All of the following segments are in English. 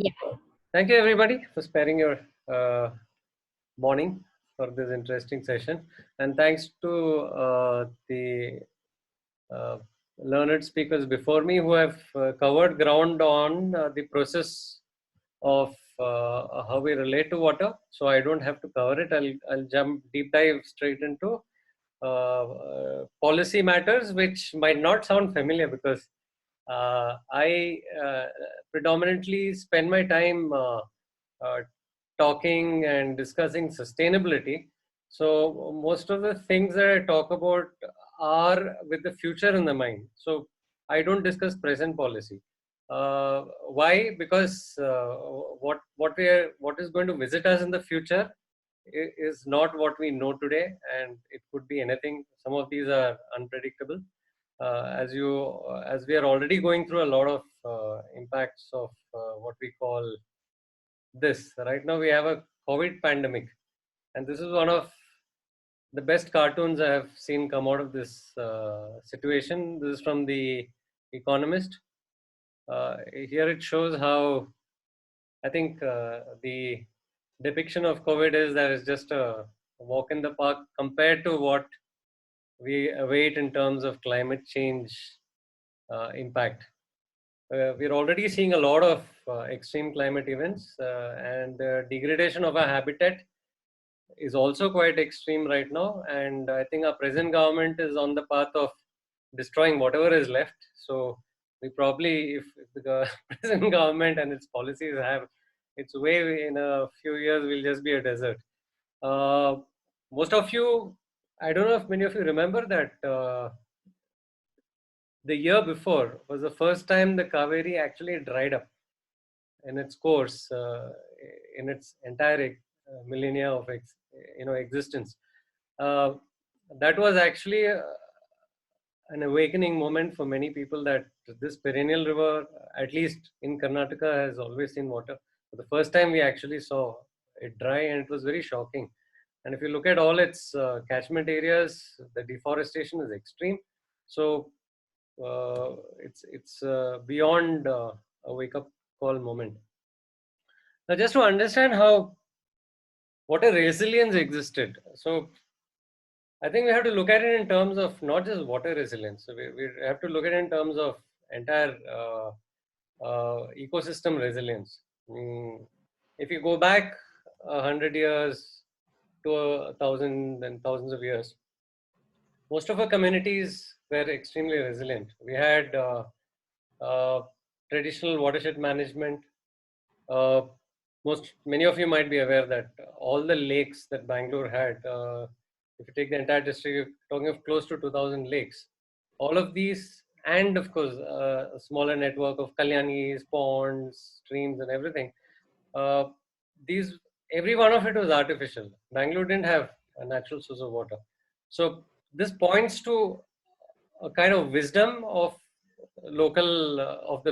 Yeah. Thank you, everybody, for sparing your morning for this interesting session. And thanks to the uh, learned speakers before me who have covered ground on the process of how we relate to water. So I don't have to cover it. I'll jump deep dive straight into policy matters, which might not sound familiar because I predominantly spend my time uh, talking and discussing sustainability. So most of the things that I talk about are with the future in the mind. So I don't discuss present policy. Why? Because what is going to visit us in the future is not what we know today, and it could be anything. Some of these are unpredictable. As we are already going through a lot of impacts of what we call this. Right now, we have a COVID pandemic, and this is one of the best cartoons I have seen come out of this situation. This is from The Economist. Here it shows how I think the depiction of COVID is that it's just a walk in the park compared to what we await in terms of climate change impact. We're already seeing a lot of extreme climate events, and degradation of our habitat is also quite extreme right now. And I think our present government is on the path of destroying whatever is left. So we probably, if the present government and its policies have its way, in a few years, we'll just be a desert. Uh, Most of you, I don't know if many of you remember that the year before was the first time the Kaveri actually dried up in its course, in its entire millennia of existence. Uh, that was actually an awakening moment for many people that this perennial river, at least in Karnataka, has always seen water. For the first time, we actually saw it dry, and it was very shocking. And if you look at all its catchment areas, the deforestation is extreme. So it's beyond a wake up call moment. Now, just to understand how what a resilience existed. So I think we have to look at it in terms of not just water resilience. So we have to look at it in terms of entire ecosystem resilience. If you go back 100 years to 1,000 and thousands of years, most of our communities were extremely resilient. We had uh, traditional watershed management. Uh, Many of you might be aware that all the lakes that Bangalore had, if you take the entire district, you're talking of close to 2,000 lakes. All of these, and of course, a smaller network of kalyanis, ponds, streams, and everything. Uh, these, every one of it was artificial. Bangalore didn't have a natural source of water. So this points to a kind of wisdom of the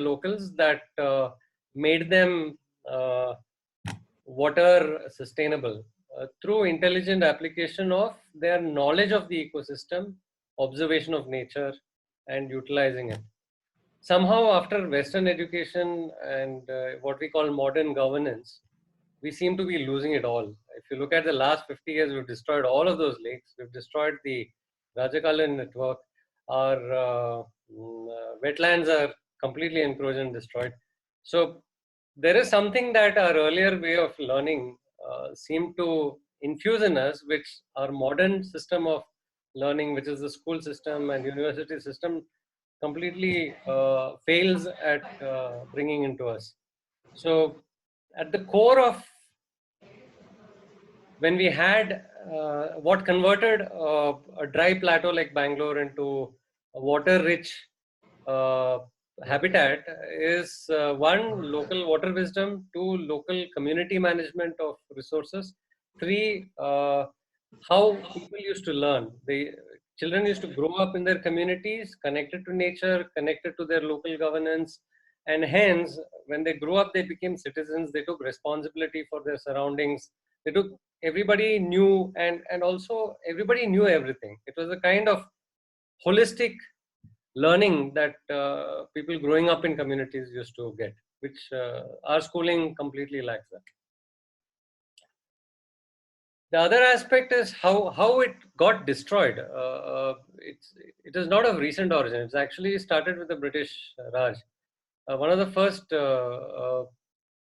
locals that made them uh, water sustainable through intelligent application of their knowledge of the ecosystem, observation of nature, and utilizing it. Somehow, after Western education and what we call modern governance, we seem to be losing it all. If you look at the last 50 years, we've destroyed all of those lakes. We've destroyed the Rajakalan network. Our wetlands are completely encroached and destroyed. So there is something that our earlier way of learning seemed to infuse in us, which our modern system of learning, which is the school system and university system, completely fails at bringing into us. So at the core of when we had what converted a dry plateau like Bangalore into a water-rich uh, habitat is one, local water wisdom; two, local community management of resources; three, how people used to learn. Children used to grow up in their communities, connected to nature, connected to their local governance, and hence, when they grew up, they became citizens. They took responsibility for their surroundings. They took everybody knew, and also everybody knew everything. It was a kind of holistic learning that people growing up in communities used to get. which our schooling completely lacks that. The other aspect is how it got destroyed. It is not of recent origin. It's actually started with the British Raj. One of the first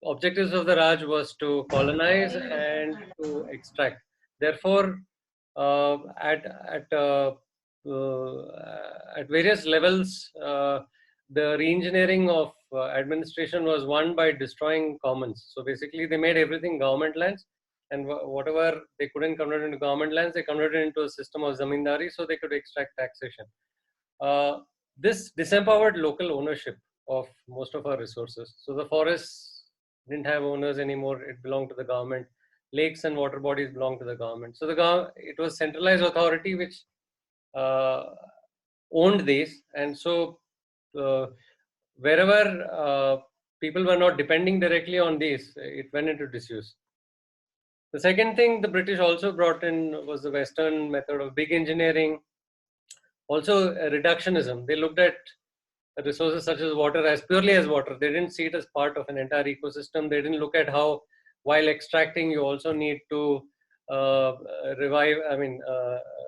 objectives of the Raj was to colonize and to extract. Therefore, uh, at at uh, at various levels, the reengineering of administration was won by destroying commons. So basically, they made everything government lands, and whatever they couldn't convert into government lands, they converted into a system of zamindari, so they could extract taxation. This disempowered local ownership of most of our resources. So the forests didn't have owners anymore; it belonged to the government. Lakes and water bodies belonged to the government. So it was centralized authority which uh, owned these, and so wherever people were not depending directly on these, it went into disuse. The second thing the British also brought in was the Western method of big engineering, also reductionism. They looked at resources such as water as purely as water. They didn't see it as part of an entire ecosystem. They didn't look at how, while extracting, you also need to uh,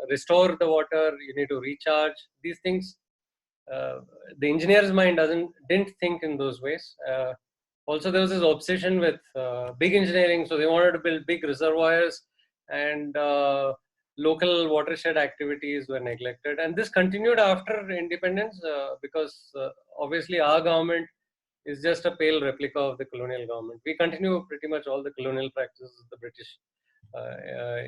restore the water. You need to recharge these things. Uh, the engineer's mind didn't think in those ways. Also, there was this obsession with big engineering, so they wanted to build big reservoirs, and local watershed activities were neglected. And this continued after independence because obviously our government is just a pale replica of the colonial government. We continue pretty much all the colonial practices of the British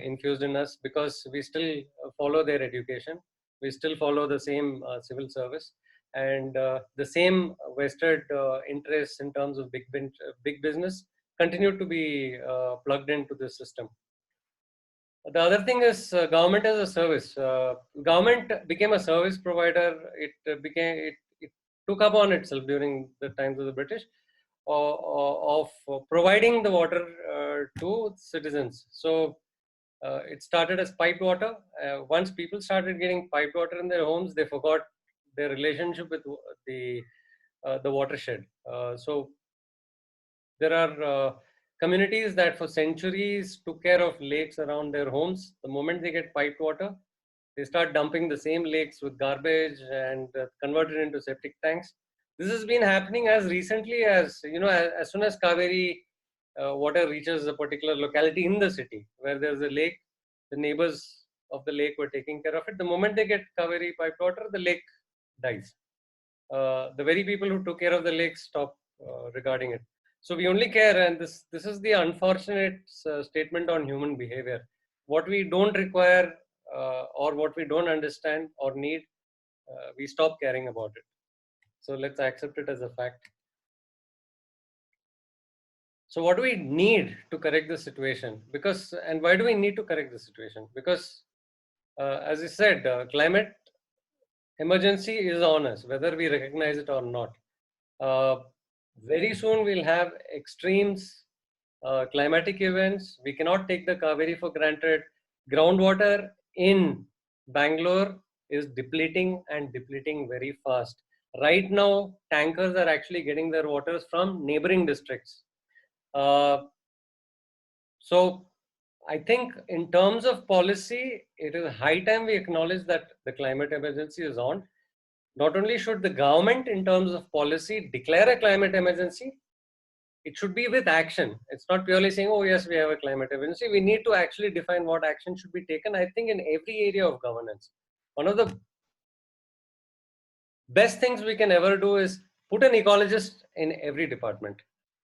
infused in us because we still follow their education. We still follow the same civil service and the same vested interests in terms of big business continue to be plugged into this system. The other thing is government as a service. Government became a service provider. It took upon itself during the times of the British of providing the water to citizens. So it started as piped water. Once people started getting piped water in their homes, they forgot their relationship with the watershed. So there are communities that for centuries took care of lakes around their homes. The moment they get piped water, they start dumping the same lakes with garbage and convert it into septic tanks. This has been happening as recently as, as soon as Kaveri water reaches a particular locality in the city where there's a lake, the neighbors of the lake were taking care of it. The moment they get Kaveri piped water, the lake dies. The very people who took care of the lake stop regarding it. So we only care, and this is the unfortunate statement on human behavior. What we don't require or what we don't understand or need, we stop caring about it. So let's accept it as a fact. So what do we need to correct the situation? And why do we need to correct the situation? Because as I said, climate emergency is on us, whether we recognize it or not. Uh, very soon we'll have extremes, climatic events. We cannot take the Kaveri for granted. Groundwater in Bangalore is depleting and depleting very fast. Right now, tankers are actually getting their waters from neighboring districts. So I think in terms of policy, it is high time we acknowledge that the climate emergency is on. Not only should the government, in terms of policy, declare a climate emergency, it should be with action. It's not purely saying, oh, yes, we have a climate emergency. We need to actually define what action should be taken, I think, in every area of governance. One of the best things we can ever do is put an ecologist in every department.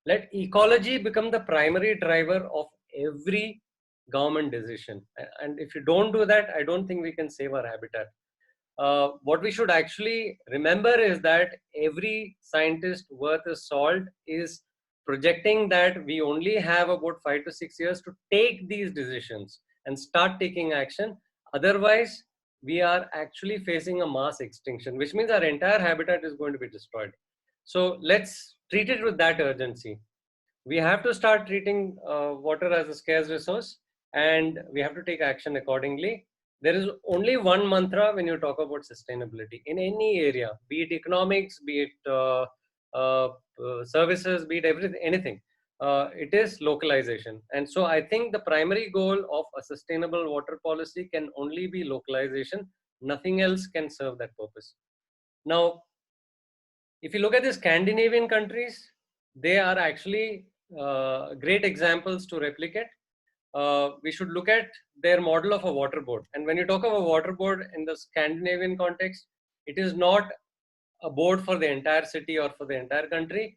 Let ecology become the primary driver of every government decision. And if you don't do that, I don't think we can save our habitat. What we should actually remember is that every scientist worth his salt is projecting that we only have about 5 to 6 years to take these decisions and start taking action. Otherwise, we are actually facing a mass extinction, which means our entire habitat is going to be destroyed. So let's treat it with that urgency. We have to start treating water as a scarce resource, and we have to take action accordingly. There is only one mantra when you talk about sustainability in any area, be it economics, be it services, be it everything, anything. It is localization. And so I think the primary goal of a sustainable water policy can only be localization. Nothing else can serve that purpose. Now, if you look at the Scandinavian countries, they are actually great examples to replicate. We should look at their model of a water board. And when you talk of a water board in the Scandinavian context, it is not a board for the entire city or for the entire country.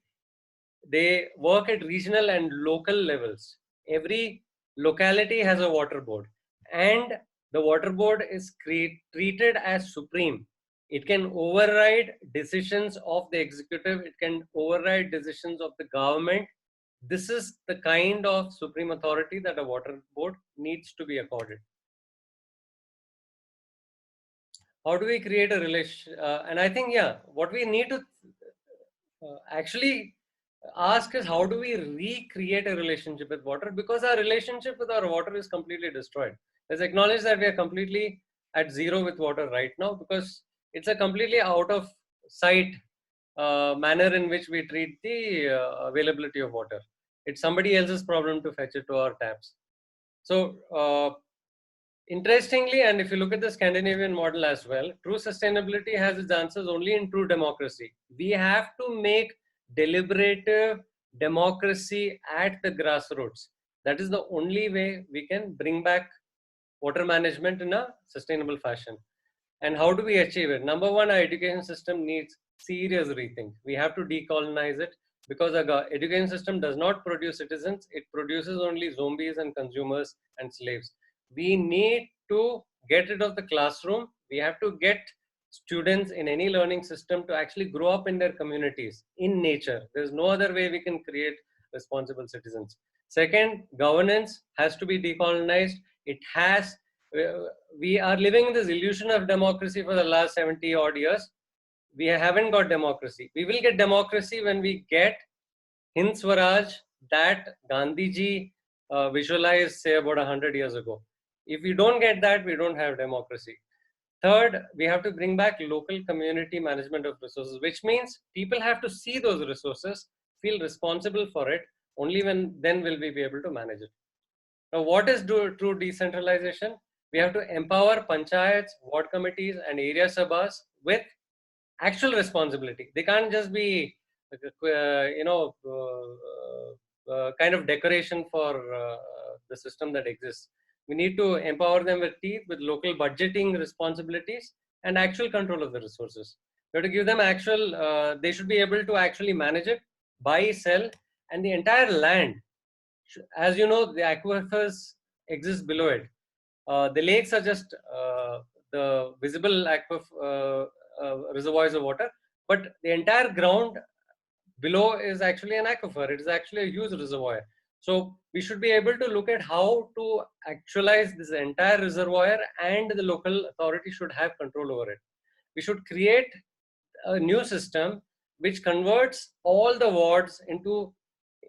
They work at regional and local levels. Every locality has a water board, and the water board is treated as supreme. It can override decisions of the executive, it can override decisions of the government. This is the kind of supreme authority that a water board needs to be accorded. How do we create a relation? And I think, yeah, what we need to actually ask is, how do we recreate a relationship with water? Because our relationship with our water is completely destroyed. Let's acknowledge that we are completely at zero with water right now, because it's a completely out of sight manner in which we treat the availability of water. It's somebody else's problem to fetch it to our taps. So interestingly, and if you look at the Scandinavian model as well, true sustainability has its answers only in true democracy. We have to make deliberative democracy at the grassroots. That is the only way we can bring back water management in a sustainable fashion. And how do we achieve it? Number one, our education system needs serious rethink. We have to decolonize it, because our education system does not produce citizens, it produces only zombies and consumers and slaves. We need to get rid of the classroom. We have to get students in any learning system to actually grow up in their communities, in nature. There's no other way we can create responsible citizens. Second, governance has to be decolonized. It has, we are living in this illusion of democracy for the last 70 odd years. We haven't got democracy. We will get democracy when we get Hind Swaraj that Gandhiji visualized, say, about 100 years ago. If we don't get that, we don't have democracy. Third, we have to bring back local community management of resources, which means people have to see those resources, feel responsible for it. Only when then will we be able to manage it. Now, what is true decentralization? We have to empower panchayats, ward committees, and area sabhas with actual responsibility. They can't just be, kind of decoration for the system that exists. We need to empower them with teeth, with local budgeting responsibilities and actual control of the resources. We have to give them actual, they should be able to actually manage it, buy, sell, and the entire land. As you know, the aquifers exist below it. The lakes are just the visible reservoirs of water, but the entire ground below is actually an aquifer. It is actually a huge reservoir. So we should be able to look at how to actualize this entire reservoir, and the local authority should have control over it. We should create a new system which converts all the wards into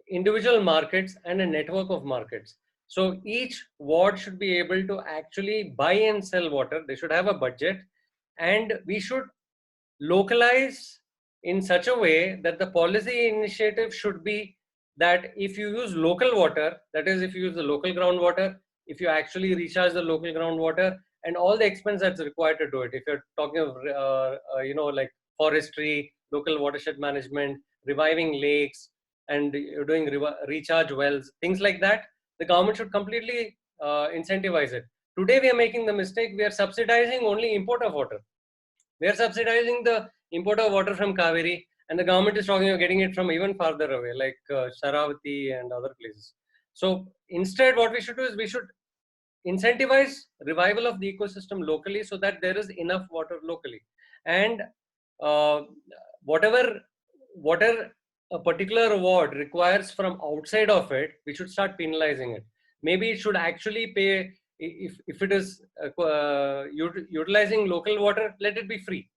individual markets and a network of markets. So each ward should be able to actually buy and sell water. They should have a budget, and we should localize in such a way that the policy initiative should be that if you use local water, that is, if you use the local groundwater, if you actually recharge the local groundwater, and all the expense that's required to do it. If you're talking of, like forestry, local watershed management, reviving lakes, and you're doing recharge wells, things like that, the government should completely incentivize it. Today, we are making the mistake, we are subsidizing only import of water. We are subsidizing the import of water from Kaveri, and the government is talking of getting it from even farther away, like Sharavati and other places. So instead, what we should do is we should incentivize revival of the ecosystem locally, so that there is enough water locally. And whatever a particular ward requires from outside of it, we should start penalizing it. Maybe it should actually pay. If it is utilizing local water, let it be free,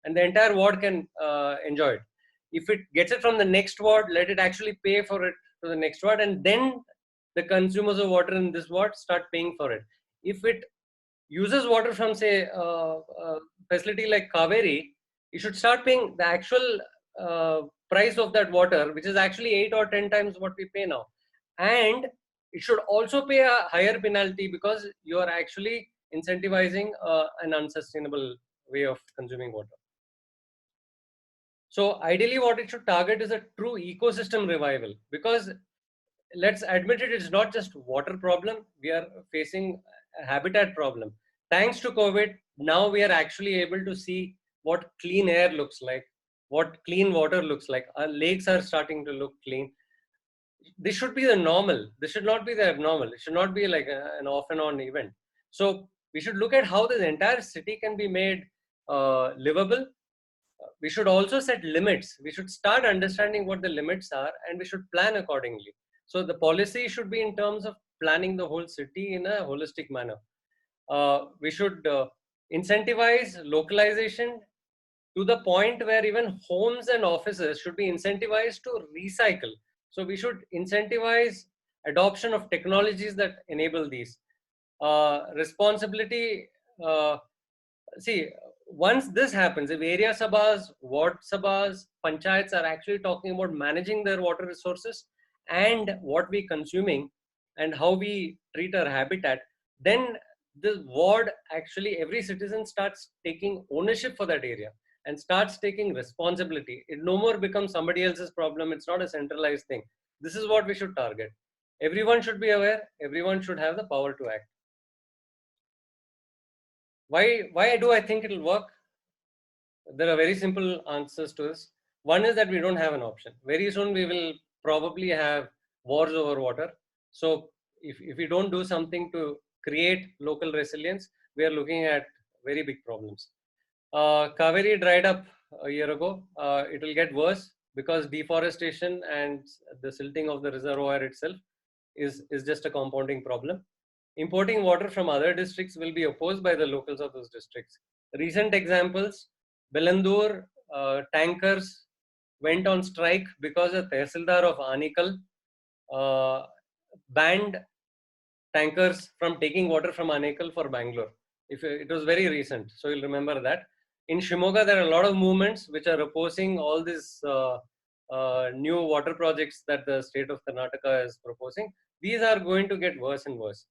and the entire ward can enjoy it. If it gets it from the next ward, let it actually pay for it to the next ward, and then the consumers of water in this ward start paying for it. If it uses water from, say, a facility like Kaveri, you should start paying the actual price of that water, which is actually 8 or 10 times what we pay now. And it should also pay a higher penalty because you are actually incentivizing an unsustainable way of consuming water. So ideally what it should target is a true ecosystem revival, because let's admit it, it's not just water problem. We are facing a habitat problem. Thanks to COVID, now we are actually able to see what clean air looks like, what clean water looks like. Our lakes are starting to look clean. This should be the normal. This should not be the abnormal. It should not be like an off and on event. So we should look at how this entire city can be made livable. We should also set limits. We should start understanding what the limits are, and we should plan accordingly. So the policy should be in terms of planning the whole city in a holistic manner. We should incentivize localization to the point where even homes and offices should be incentivized to recycle. So we should incentivize adoption of technologies that enable these. Responsibility, see, once this happens, if area sabhas, ward sabhas, panchayats are actually talking about managing their water resources and what we consuming and how we treat our habitat, then the ward, actually every citizen starts taking ownership for that area and starts taking responsibility. It no more becomes somebody else's problem. It's not a centralized thing. This is what we should target. Everyone should be aware. Everyone should have the power to act. Why do I think it'll work? There are very simple answers to this. One is that we don't have an option. Very soon we will probably have wars over water. So if we don't do something to create local resilience, we are looking at very big problems. Kaveri dried up a year ago. It will get worse because deforestation and the silting of the reservoir itself is just a compounding problem. Importing water from other districts will be opposed by the locals of those districts. Recent examples, Belandur tankers went on strike because the Tehsildar of Anikal banned tankers from taking water from Anikal for Bangalore. It was very recent, so you'll remember that. In Shimoga, there are a lot of movements which are opposing all these new water projects that the state of Karnataka is proposing. These are going to get worse and worse.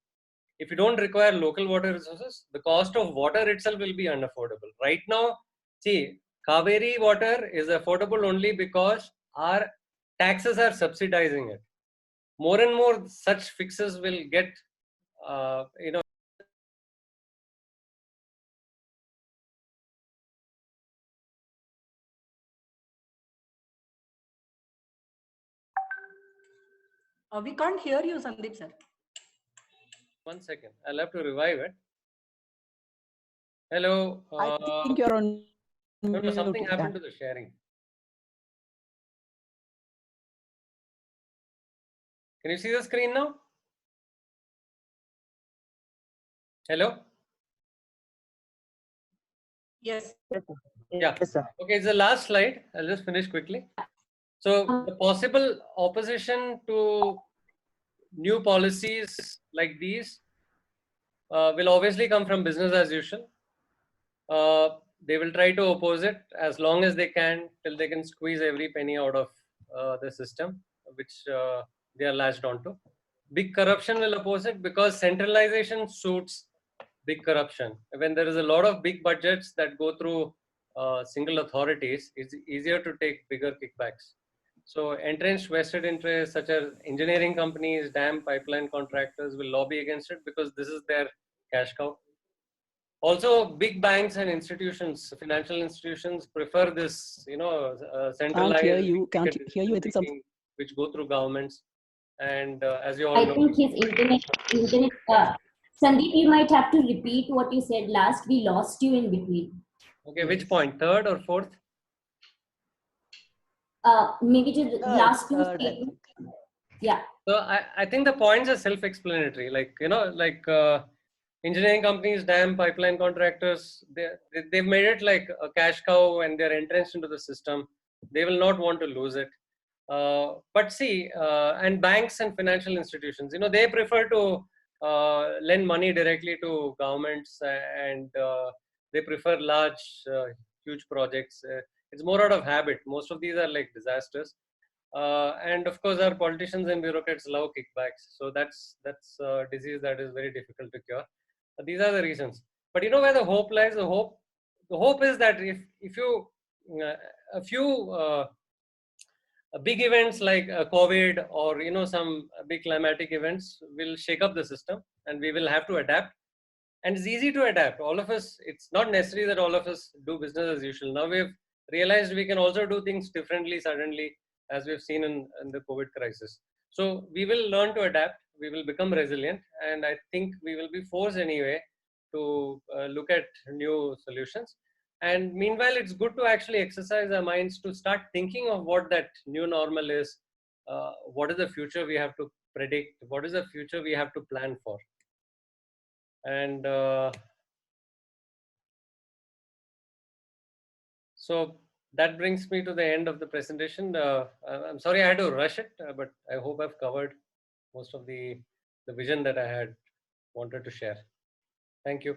If you don't require local water resources, the cost of water itself will be unaffordable. Right now, see, Kaveri water is affordable only because our taxes are subsidizing it. More and more such fixes will get, you know, We can't hear you, Sandeep sir. 1 second, I'll have to revive it. Hello. I think you're on No, mute. something happened to the sharing. Can you see the screen now? Hello? Yes. Yeah. Yes, sir. Okay, it's the last slide. I'll just finish quickly. So the possible opposition to new policies like these will obviously come from business as usual. They will try to oppose it as long as they can till they can squeeze every penny out of the system which they are latched onto. Big corruption will oppose it because centralization suits big corruption. When there is a lot of big budgets that go through single authorities, it's easier to take bigger kickbacks. So entrenched vested interests such as engineering companies, dam pipeline contractors will lobby against it because this is their cash cow. Also, big banks and institutions, financial institutions, prefer this, centralized. Can't hear you. I think something. Which go through governments, and as you all I know, think his internet. Sandeep, you might have to repeat what you said last. We lost you in between. Okay, which point? Third or fourth? Maybe to the last two statements. Yeah. So I think the points are self-explanatory. Like engineering companies, dam pipeline contractors, they've made it like a cash cow and they're entrenched into the system. They will not want to lose it. But see, and banks and financial institutions, they prefer to lend money directly to governments, and they prefer large, huge projects. It's more out of habit. Most of these are like disasters. And of course, our politicians and bureaucrats love kickbacks. So that's a disease that is very difficult to cure. These are the reasons. But you know where the hope lies? The hope is that if you a few big events like COVID or some big climatic events will shake up the system, and we will have to adapt. And it's easy to adapt. All of us. It's not necessary that all of us do business as usual. Now we've realized we can also do things differently suddenly, as we've seen in the COVID crisis. So we will learn to adapt. We will become resilient, and I think we will be forced anyway to look at new solutions. And meanwhile, it's good to actually exercise our minds to start thinking of what that new normal is. What is the future we have to predict? What is the future we have to plan for? And so that brings me to the end of the presentation. I'm sorry I had to rush it, but I hope I've covered most of the vision that I had wanted to share. Thank you.